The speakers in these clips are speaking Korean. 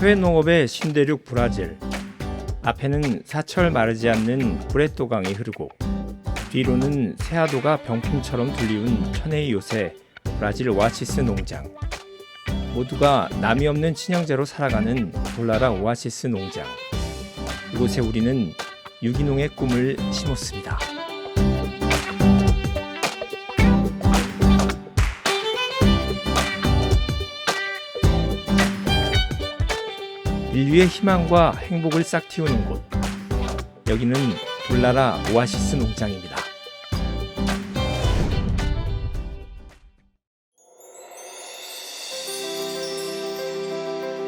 해외 농업의 신대륙 브라질. 앞에는 사철 마르지 않는 브레또강이 흐르고 뒤로는 새하도가 병풍처럼 둘리운 편의 요새 브라질 오아시스 농장. 모두가 남이 없는 친형제로 살아가는 돌나라 오아시스 농장. 이곳에 우리는 유기농의 꿈을 심었습니다. 인류의 희망과 행복을 싹 틔우는 곳. 여기는 돌나라 오아시스 농장입니다.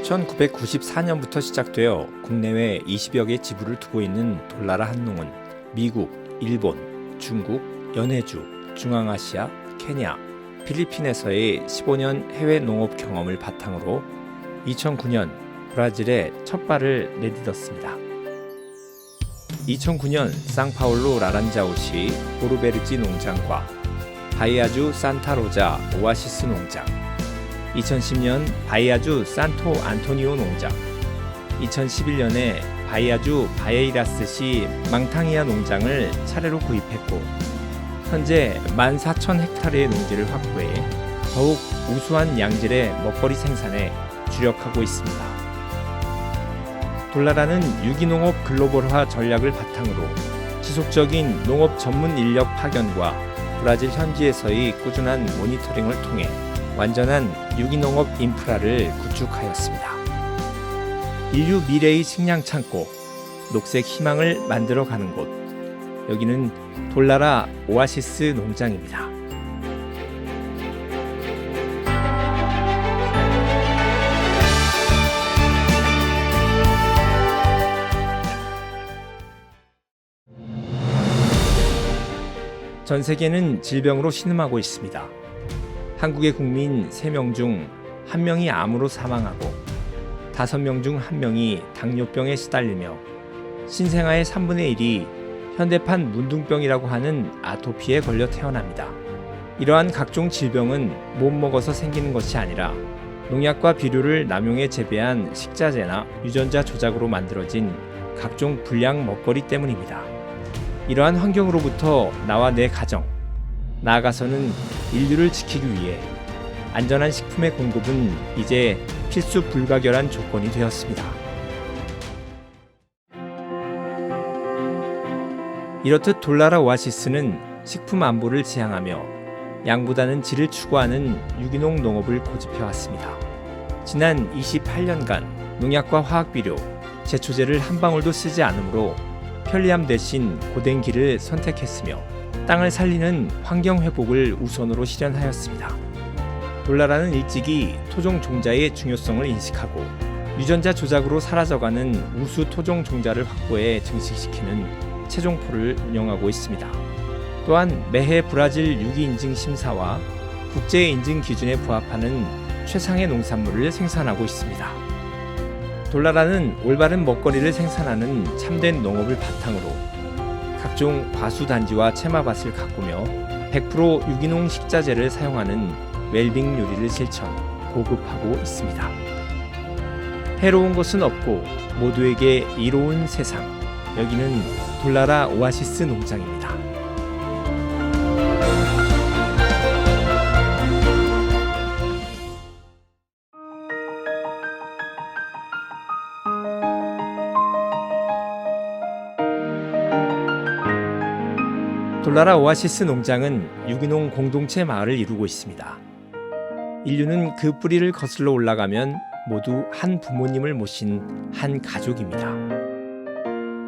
(1994년부터) 시작되어 국내외 20여 개 지부를 두고 있는 돌나라 한농은 미국, 일본, 중국, 연해주, 중앙아시아, 케냐, 필리핀에서의 15년 해외 농업 경험을 바탕으로 2009년 브라질에 첫 발을 내딛었습니다. 2009년 상파울루 라란자우시 보르베르지 농장과 바이아주 산타로자 오아시스 농장, 2010년 바이아주 산토 안토니오 농장, 2011년에 바이아주 바에이라스시 망탕이아 농장을 차례로 구입했고 현재 14,000헥타르의 농지를 확보해 더욱 우수한 양질의 먹거리 생산에 주력하고 있습니다. 돌나라는 유기농업 글로벌화 전략을 바탕으로 지속적인 농업 전문 인력 파견과 브라질 현지에서의 꾸준한 모니터링을 통해 완전한 유기농업 인프라를 구축하였습니다. 인류 미래의 식량 창고, 녹색 희망을 만들어가는 곳. 여기는 돌나라 오아시스 농장입니다. 전 세계는 질병으로 신음하고 있습니다. 한국의 국민 3명 중 1명이 암으로 사망하고 5명 중 1명이 당뇨병에 시달리며 신생아의 3분의 1이 현대판 문둥병이라고 하는 아토피에 걸려 태어납니다. 이러한 각종 질병은 못 먹어서 생기는 것이 아니라 농약과 비료를 남용해 재배한 식자재나 유전자 조작으로 만들어진 각종 불량 먹거리 때문입니다. 이러한 환경으로부터 나와 내 가정, 나아가서는 인류를 지키기 위해 안전한 식품의 공급은 이제 필수 불가결한 조건이 되었습니다. 이렇듯 돌나라 오아시스는 식품 안보를 지향하며 양보다는 질을 추구하는 유기농 농업을 고집해왔습니다. 지난 28년간 농약과 화학비료, 제초제를 한 방울도 쓰지 않으므로 편리함 대신 고된 길을 선택했으며 땅을 살리는 환경 회복을 우선으로 실현하였습니다. 돌나라는 일찍이 토종 종자의 중요성을 인식하고 유전자 조작으로 사라져가는 우수 토종 종자를 확보해 증식시키는 채종포를 운영하고 있습니다. 또한 매해 브라질 유기 인증 심사와 국제 인증 기준에 부합하는 최상의 농산물을 생산하고 있습니다. 돌나라는 올바른 먹거리를 생산하는 참된 농업을 바탕으로 각종 과수단지와 채마밭을 가꾸며 100% 유기농 식자재를 사용하는 웰빙 요리를 실천, 보급하고 있습니다. 해로운 것은 없고 모두에게 이로운 세상. 여기는 돌나라 오아시스 농장입니다. 돌나라 오아시스 농장은 유기농 공동체 마을을 이루고 있습니다. 인류는 그 뿌리를 거슬러 올라가면 모두 한 부모님을 모신 한 가족입니다.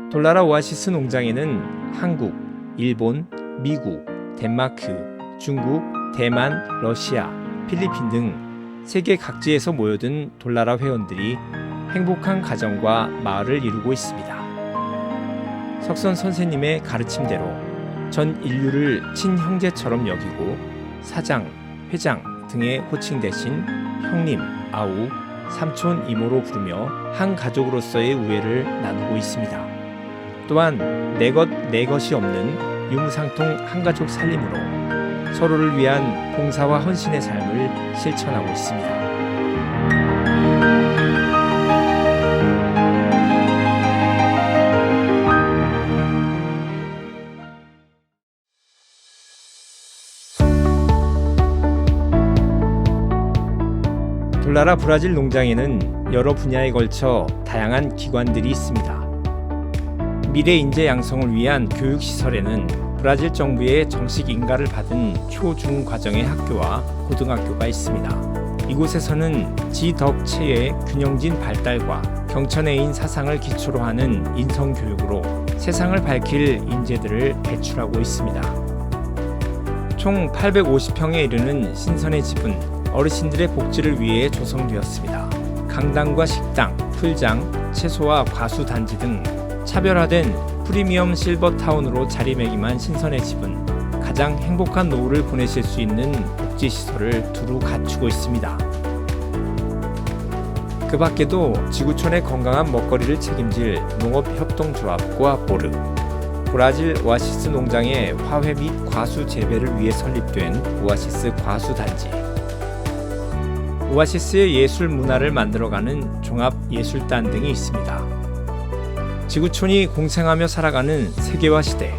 돌나라 오아시스 농장에는 한국, 일본, 미국, 덴마크, 중국, 대만, 러시아, 필리핀 등 세계 각지에서 모여든 돌나라 회원들이 행복한 가정과 마을을 이루고 있습니다. 석선 선생님의 가르침대로 전 인류를 친형제처럼 여기고 사장, 회장 등의 호칭 대신 형님, 아우, 삼촌, 이모로 부르며 한 가족으로서의 우애를 나누고 있습니다. 또한 내 것, 내 것이 없는 유무상통 한가족 살림으로 서로를 위한 봉사와 헌신의 삶을 실천하고 있습니다. 돌라라 브라질 농장에는 여러 분야에 걸쳐 다양한 기관들이 있습니다. 미래 인재 양성을 위한 교육 시설에는 브라질 정부의 정식 인가를 받은 초중 과정의 학교와 고등학교가 있습니다. 이곳에서는 지덕 체의 균형진 발달과 경천애인 사상을 기초로 하는 인성 교육으로 세상을 밝힐 인재들을 배출하고 있습니다. 총 850평에 이르는 신선의 집은 어르신들의 복지를 위해 조성되었습니다. 강당과 식당, 풀장, 채소와 과수 단지 등 차별화된 프리미엄 실버타운으로 자리매김한 신선의 집은 가장 행복한 노후를 보내실 수 있는 복지시설을 두루 갖추고 있습니다. 그 밖에도 지구촌의 건강한 먹거리를 책임질 농업협동조합 고아보르, 브라질 오아시스 농장의 화훼 및 과수 재배를 위해 설립된 오아시스 과수단지, 오아시스의 예술 문화를 만들어가는 종합예술단 등이 있습니다. 지구촌이 공생하며 살아가는 세계화 시대,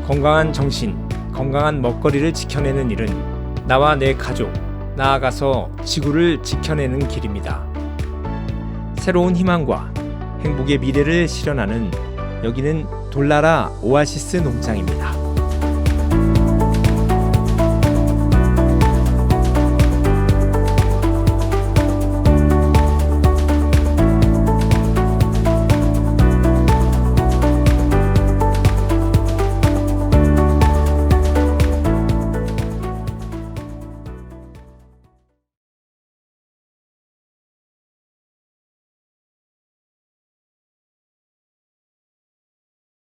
건강한 정신, 건강한 먹거리를 지켜내는 일은 나와 내 가족, 나아가서 지구를 지켜내는 길입니다. 새로운 희망과 행복의 미래를 실현하는 여기는 돌라라 오아시스 농장입니다.